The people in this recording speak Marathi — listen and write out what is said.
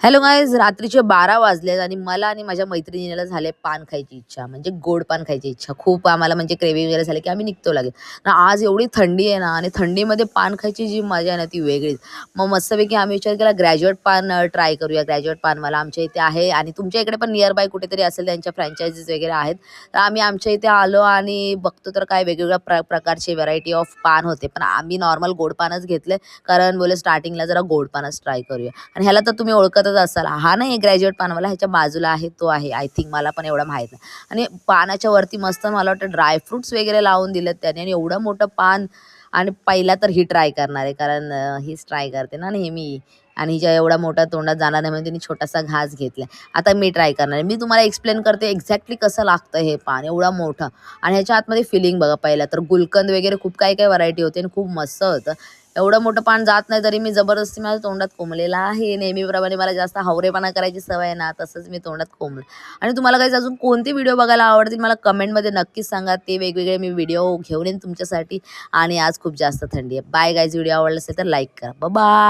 हॅलो गाईज, रात्रीचे 12 वाजलेत आणि मला आणि माझ्या मैत्रिणीला झाले पान खायची इच्छा, म्हणजे गोड पान खायची इच्छा. खूप आम्हाला म्हणजे क्रेव्हिंग वगैरे झाली, की आम्ही निघतो लगेच. ना आज एवढी थंडी आहे ना आणि थंडीमध्ये पान खायची जी मजा आहे ना ती वेगळीच. मग मस्तपैकी आम्ही विचार केला ग्रॅज्युएट पान ट्राय करूया. ग्रॅज्युएट पानवाला आमच्या इथे आहे आणि तुमच्या इकडे पण नियर बाय कुठेतरी असेल त्यांच्या फ्रँचायझीज वगैरे आहेत. तर आम्ही आमच्या इथे आलो आणि बघतो तर काय वेगवेगळ्या प्रकारचे व्हरायटी ऑफ पान होते. पण आम्ही नॉर्मल गोड पानच घेतले, कारण बोलले स्टार्टिंगला जरा गोड पानच ट्राय करूया. आणि ह्याला तर तुम्ही ओळखतच असाल, हा नाही ग्रॅज्युएट पानवाला, ह्याच्या बाजूला आहे तो आहे. आय थिंक, मला पण एवढं माहीत नाही. आणि पानाच्या वरती मस्त मला वाटतं ड्रायफ्रुट्स वगैरे लावून दिलेत त्याने आणि एवढं मोठं पान. आणि पहिला तर ही ट्राय करणार आहे, कारण हीच ट्राय करते ना नेहमी. आणि हिच्या एवढा मोठा तोंडात जाणार नाही म्हणून तिने छोटासा घास घेतलाय. आता मी ट्राय करणार आहे. मी तुम्हाला एक्सप्लेन करते एक्झॅक्टली कसं लागतं हे पान एवढं मोठं. आणि ह्याच्या आतमध्ये फिलिंग बघा, पहिला तर गुलकंद वगैरे खूप काही काही व्हरायटी होते आणि खूप मस्त होतं. एवढं मोठं पान जात नाही तरी मी जबरदस्ती माझ्या तोंडात कोंबलेला आहे. नेहमीप्रमाणे मला जास्त हावरेपणा करायची सवय आहे ना, तसंच मी तोंडात कोंबलं. आणि तुम्हाला काही अजून कोणते व्हिडिओ बघायला आवडतील मला कमेंटमध्ये नक्कीच सांगा. ते वेगवेगळे मी व्हिडिओ घेऊन येईन तुमच्यासाठी. आणि आज खूप जास्त थंडी आहे. बाय गाईज, व्हिडिओ आवडला असेल तर लाईक करा. बाय.